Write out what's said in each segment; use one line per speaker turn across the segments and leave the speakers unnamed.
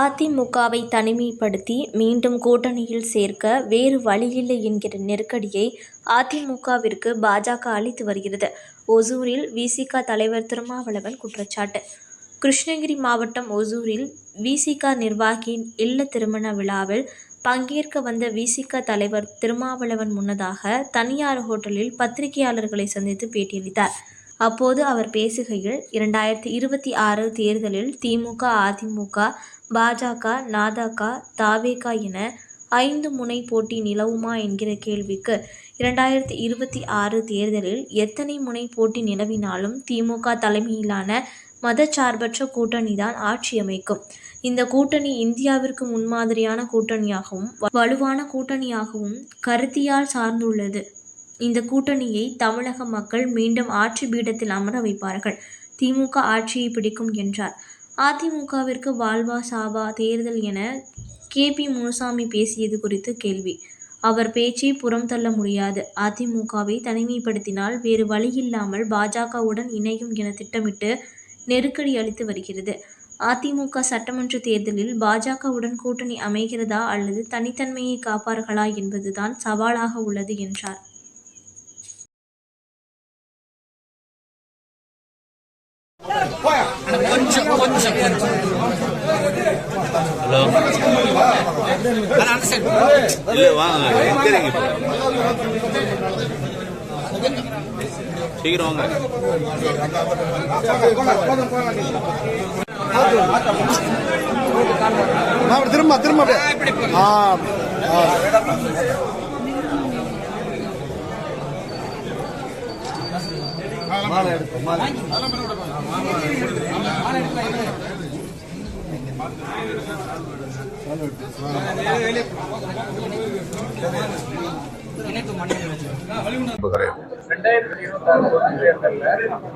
அதிமுகவை தனிமைப்படுத்தி மீண்டும் கூட்டணியில் சேர்க்க வேறு வழியில்லை என்கிற நெருக்கடியை அதிமுகவிற்கு பாஜக அளித்து வருகிறது. ஒசூரில் விசிக தலைவர் திருமாவளவன் குற்றச்சாட்டு. கிருஷ்ணகிரி மாவட்டம் ஒசூரில் விசிக நிர்வாகியின் இல்ல திருமண விழாவில் பங்கேற்க வந்த விசிக தலைவர் திருமாவளவன் முன்னதாக தனியார் ஹோட்டலில் பத்திரிகையாளர்களை சந்தித்து பேட்டியளித்தார். அப்போது அவர் பேசுகையில், 2026 தேர்தலில் திமுக, அதிமுக, பாஜக, நதக, தவேக என 5 முனை போட்டி நிலவுமா என்கிற கேள்விக்கு, 2026 தேர்தலில் எத்தனை முனை போட்டி நிலவினாலும் திமுக தலைமையிலான மதச்சார்பற்ற கூட்டணிதான் ஆட்சி அமைக்கும். இந்த கூட்டணி இந்தியாவிற்கு முன்மாதிரியான கூட்டணியாகவும் வலுவான கூட்டணியாகவும் கருத்தியல் சார்ந்துள்ளது. இந்த கூட்டணியை தமிழக மக்கள் மீண்டும் ஆட்சி பீடத்தில் அமர வைப்பார்கள். திமுக ஆட்சியை பிடிக்கும் என்றார். அதிமுகவிற்கு வாழ்வா சாவா தேர்தல் என கே.பி. முனுசாமி பேசியது குறித்து கேள்வி. அவர் பேச்சை புறம் தள்ள முடியாது. அதிமுகவை தனிமைப்படுத்தினால் வேறு வழியில்லாமல் பாஜகவுடன் இணையும் என திட்டமிட்டு நெருக்கடி அளித்து வருகிறது. அதிமுக சட்டமன்ற தேர்தலில் பாஜகவுடன் கூட்டணி அமைகிறதா அல்லது தனித்தன்மையை காப்பார்களா என்பதுதான் சவாலாக உள்ளது என்றார்.
ஹலோ, இல்லை வாங்க, சீக்கிரம் வாங்க.
திரும்ப திரும்ப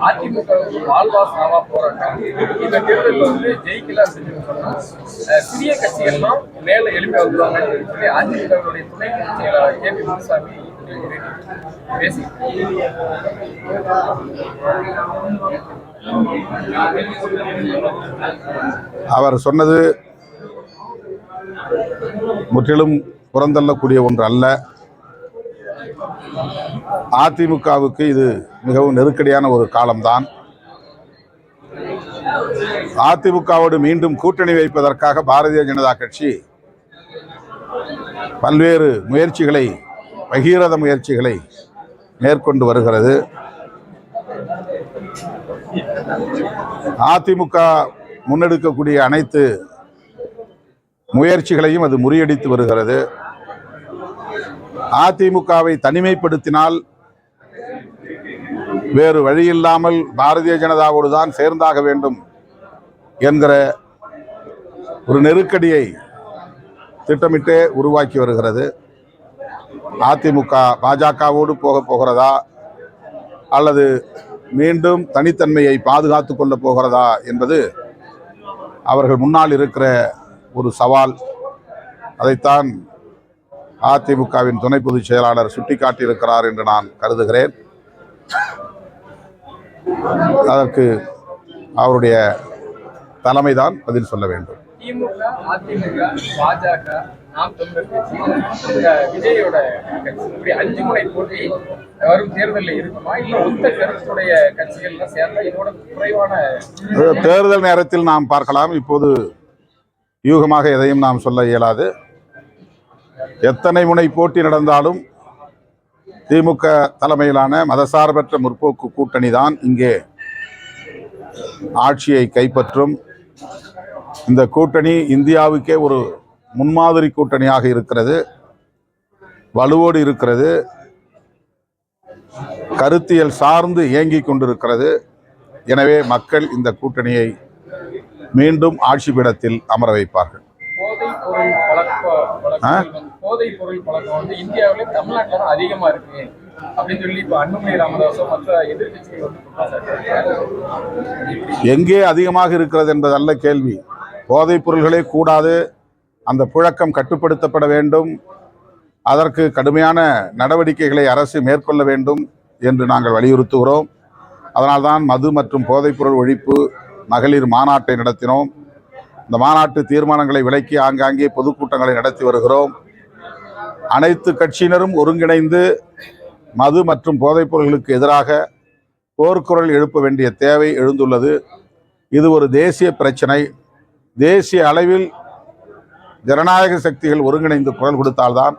அதிமுக வாழ்வா சாவா போராட்டம் இந்த தேர்தலில் ஜெயிக்கலாம் சிறிய கட்சிகள்லாம் மேல எழுப்பி வந்துருவாங்கன்னு சொல்லி அதிமுகவுடைய துணை பொதுச் செயலாளர் கே.பி. முனுசாமி பேசி
அவர் சொன்னது முற்றிலும் புறந்தள்ளக்கூடிய ஒன்று அல்ல. அதிமுகவுக்கு இது மிகவும் நெருக்கடியான ஒரு காலம்தான். அதிமுகவோடு மீண்டும் கூட்டணி வைப்பதற்காக பாரதிய ஜனதா கட்சி பல்வேறு முயற்சிகளை, பகீரத முயற்சிகளை மேற்கொண்டு வருகிறது. அதிமுக முன்னெடுக்கக்கூடிய அனைத்து முயற்சிகளையும் அது முறியடித்து வருகிறது. அதிமுகவை தனிமைப்படுத்தினால் வேறு வழியில்லாமல் பாரதிய ஜனதாவோடு தான் சேர்ந்தாக வேண்டும் என்கிற ஒரு நெருக்கடியை திட்டமிட்டே உருவாக்கி வருகிறது. அதிமுக பாஜகவோடு போகிறதா அல்லது மீண்டும் தனித்தன்மையை பாதுகாத்து கொள்ள போகிறதா என்பது அவர்கள் முன்னால் இருக்கிற ஒரு சவால். அதைத்தான் அதிமுகவின் துணை பொதுச் செயலாளர் சுட்டிக்காட்டியிருக்கிறார் என்று நான் கருதுகிறேன். அதற்கு அவருடைய தலைமைதான் பதில் சொல்ல வேண்டும்.
திமுக, அதிமுக, பாஜக, நாம் தமிழர் கட்சி, விஜயோட கட்சி, இப்படி 5 முனை போட்டி வரும் தேர்தலில் இருக்குமா? இல்லை ஒத்த கருத்துடைய கட்சிகள்லாம் சேர்ந்தா இதோட குறைவான
தேர்தல் நேரத்தில் நாம் பார்க்கலாம். இப்போது யூகமாக எதையும் நாம் சொல்ல இயலாது. எத்தனை முனை போட்டி நடந்தாலும் திமுக தலைமையிலான மதசார்பற்ற முற்போக்கு கூட்டணி தான் இங்கே ஆட்சியை கைப்பற்றும். இந்த கூட்டணி இந்தியாவுக்கே ஒரு முன்மாதிரி கூட்டணியாக இருக்கிறது, வலுவோடு இருக்கிறது, கருத்தியல் சார்ந்து இயங்கிக் கொண்டிருக்கிறது. எனவே மக்கள் இந்த கூட்டணியை மீண்டும் ஆட்சி பீடத்தில் அமர வைப்பார்கள்.
போதைப் பொருள் பழக்கம் வந்து இந்தியாவிலே தமிழ்நாட்டில் தான் அதிகமா இருக்கு அப்படின்னு சொல்லி இப்ப அன்புமணி ராமதாஸும் மற்ற எதிர்கட்சிகள்
எங்கே அதிகமாக இருக்கிறது என்பதல்ல கேள்வி. போதைப் பொருள்களே கூடாது, அந்த புழக்கம் கட்டுப்படுத்தப்பட வேண்டும், அதற்கு கடுமையான நடவடிக்கைகளை அரசு மேற்கொள்ள வேண்டும் என்று நாங்கள் வலியுறுத்துகிறோம். அதனால்தான் மது மற்றும் போதைப்பொருள் ஒழிப்பு மகளிர் மாநாட்டை நடத்தினோம். இந்த மாநாட்டு தீர்மானங்களை விலக்கி ஆங்காங்கே பொதுக்கூட்டங்களை நடத்தி வருகிறோம். அனைத்து கட்சியினரும் ஒருங்கிணைந்து மது மற்றும் போதைப் பொருட்களுக்கு எதிராக போர்க்குரல் எழுப்ப வேண்டிய தேவை எழுந்துள்ளது. இது ஒரு தேசிய பிரச்சனை. தேசிய அளவில் ஜனநாயக சக்திகள் ஒருங்கிணைந்து குரல் கொடுத்தால்தான்